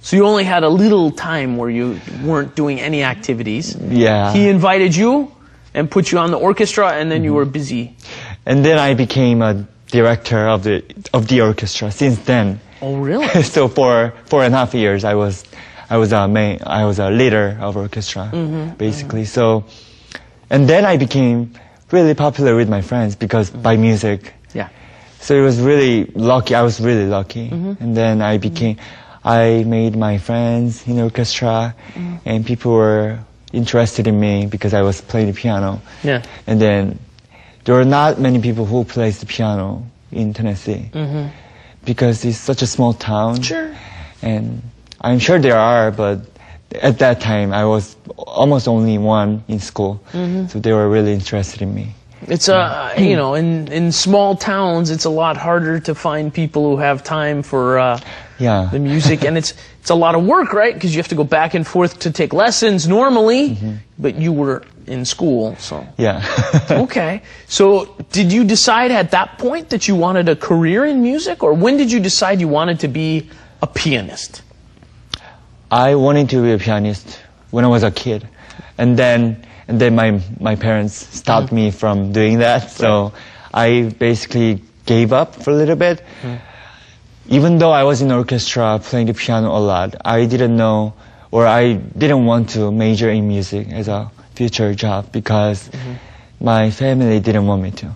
So you only had a little time where you weren't doing any activities. Yeah. He invited you and put you on the orchestra, and then you were busy. And then I became a director of the orchestra. Since then. Oh, really? So for 4.5 years, I was a leader of orchestra, basically. So, and then I became really popular with my friends because by music. Yeah. So it was really lucky. I was really lucky. And then I made my friends in orchestra, and people were interested in me because I was playing the piano. Yeah. And then there were not many people who plays the piano in Tennessee because it's such a small town. Sure. And I'm sure there are, but at that time I was almost only one in school, so they were really interested in me. It's you know, in small towns, it's a lot harder to find people who have time for the music, and it's a lot of work, right? Because you have to go back and forth to take lessons normally, but you were in school, so. Yeah. Okay. So did you decide at that point that you wanted a career in music, or when did you decide you wanted to be a pianist? I wanted to be a pianist when I was a kid, and then my parents stopped me from doing that. So I basically gave up for a little bit. Even though I was in orchestra playing the piano a lot, I didn't know, or I didn't want to major in music as a future job because my family didn't want me to.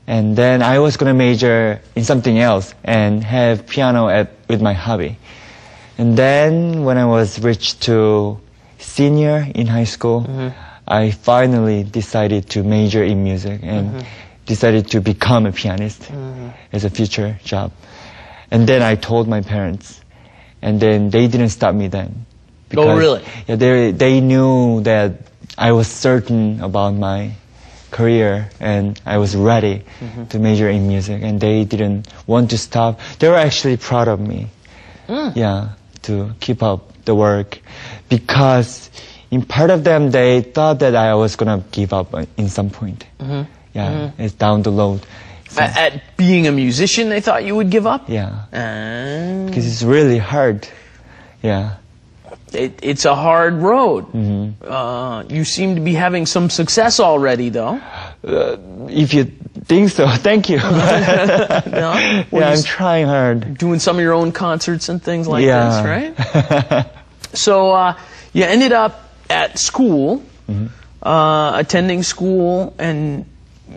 And then I was going to major in something else and have piano with my hobby. And then when I was reached to senior in high school, I finally decided to major in music and decided to become a pianist as a future job. And then I told my parents, and then they didn't stop me then. Because, oh, really? Yeah, they knew that I was certain about my career and I was ready to major in music, and they didn't want to stop. They were actually proud of me. Yeah, to keep up the work, because in part of them they thought that I was gonna give up in some point. Yeah, it's down the road. So, at being a musician, they thought you would give up? Yeah. Because it's really hard. Yeah. It's a hard road. You seem to be having some success already, though. If you think so, thank you. No? Well, yeah, I'm trying hard. Doing some of your own concerts and things like this, right? So you ended up at school, attending school and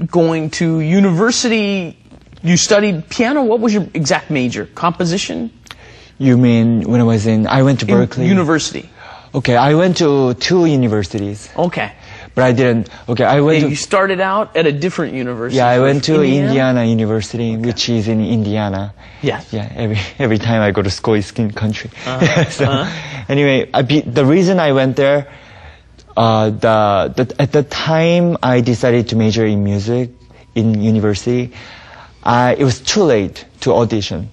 going to university. You studied piano. What was your exact major? Composition? You mean when I went to Berkeley? University. Okay, I went to 2 universities. Okay. But I didn't, I went to... You started out at a different university. Yeah, I went to Indiana University, which is in Indiana. Yes. Yeah, every time I go to school, it's in country. Anyway, the reason I went there, at the time I decided to major in music in university, it was too late to audition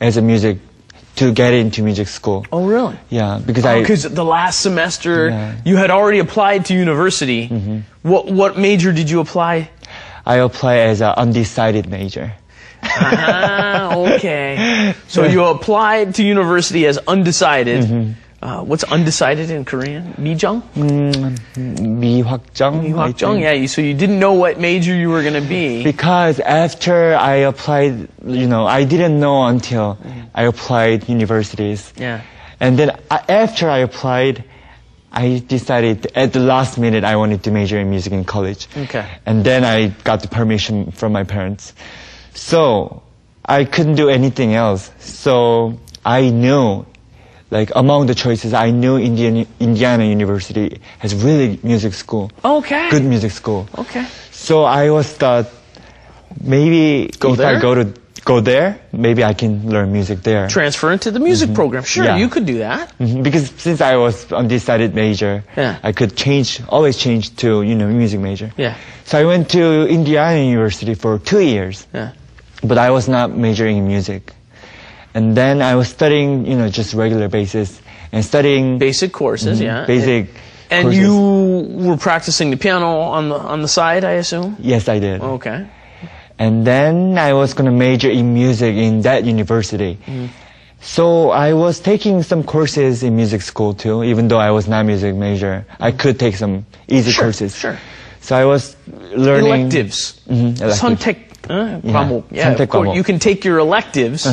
as a to get into music school. Oh, really? Yeah, because because the last semester you had already applied to university. What major did you apply? I applied as an undecided major. Okay. So you applied to university as undecided. What's undecided in Korean? 미정? 미확정. 미확정, yeah. So you didn't know what major you were going to be. Because after I applied, I didn't know until I applied universities. Yeah. And then after I applied, I decided at the last minute I wanted to major in music in college. Okay. And then I got the permission from my parents. So I couldn't do anything else. So I knew, among the choices, I knew Indiana University has really music school. Okay. Good music school. Okay. So I was thought, maybe I go there, maybe I can learn music there. Transfer into the music program. Sure, you could do that. Because since I was undecided major, I could always change to, music major. Yeah. So I went to Indiana University for 2 years. Yeah. But I was not majoring in music. And then I was studying, just regular basis and studying basic courses, basic and courses. You were practicing the piano on the side, I assume? Yes, I did. Okay. And then I was going to major in music in that university. So I was taking some courses in music school too, even though I was not music major. I could take some easy courses. Sure. So I was learning electives. electives. 선택 과목. Yeah, 선택 of course, 과목. you can take your electives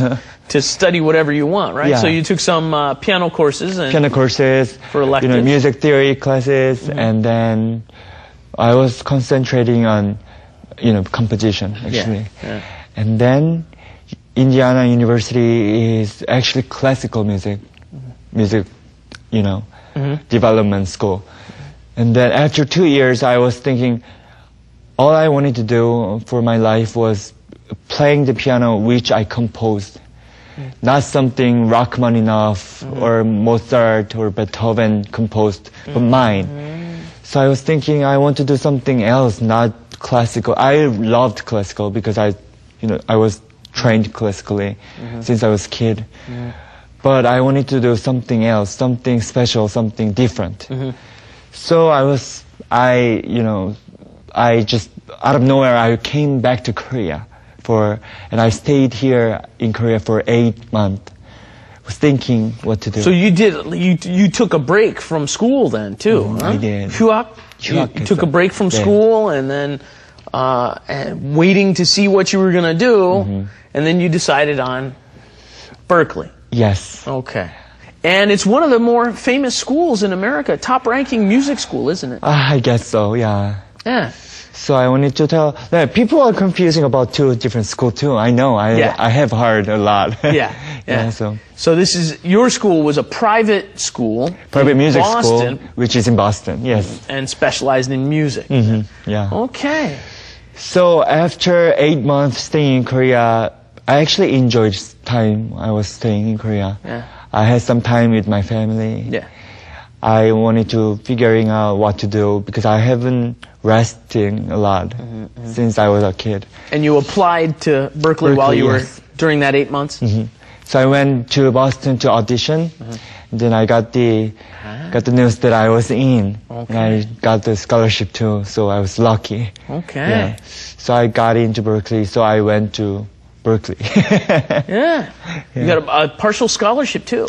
to study whatever you want, right? Yeah. So you took some piano courses and piano courses, for electives. music theory classes, and then I was concentrating on, composition actually. Yeah. And then Indiana University is actually classical music, development school. And then after 2 years, I was thinking, all I wanted to do for my life was playing the piano, which I composed. Not something Rachmaninoff or Mozart or Beethoven composed, but mine. So I was thinking I want to do something else, not classical. I loved classical because I was trained classically since I was a kid. But I wanted to do something else, something special, something different. So I just, out of nowhere, I came back to Korea and I stayed here in Korea for 8 months. Was thinking what to do. So you took a break from school then too, huh? I did. 휴학? You took a break from school and then and waiting to see what you were going to do, and then you decided on Berkeley. Yes. Okay. And it's one of the more famous schools in America, top-ranking music school, isn't it? I guess so, yeah. Yeah. So I wanted to tell, people are confusing about 2 different schools too. I know, I have heard a lot. Yeah. So your school was a private school. Private music Boston, school, which is in Boston, yes. And specialized in music. Yeah. Okay. So after 8 months staying in Korea, I actually enjoyed time I was staying in Korea. Yeah. I had some time with my family. Yeah. I wanted to figuring out what to do because I haven't resting a lot since I was a kid. And you applied to Berkeley while you were yes. during that 8 months? So I went to Boston to audition. And then I got the news that I was in. Okay. And I got the scholarship too, so I was lucky. Okay. Yeah. So I got into Berkeley, so I went to Berkeley. Yeah. You got a partial scholarship too.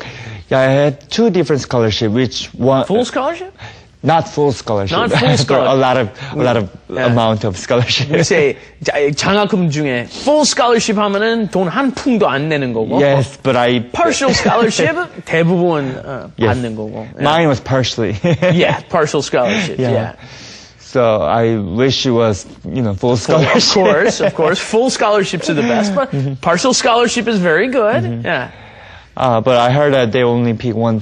Yeah, I had 2 different scholarships, which one... Full scholarship? Not full scholarship. Not full scholarship. a lot of amount of scholarship. We say 장학금 중에 full scholarship 하면은 돈 한 푼도 안 내는 거고. Yes, but partial scholarship 대부분 받는 거고. Yeah. Mine was partially. Yeah, partial scholarship. Yeah. So I wish it was, full scholarship. Of course, full scholarships are the best, but partial scholarship is very good. Yeah. But I heard that they only pick one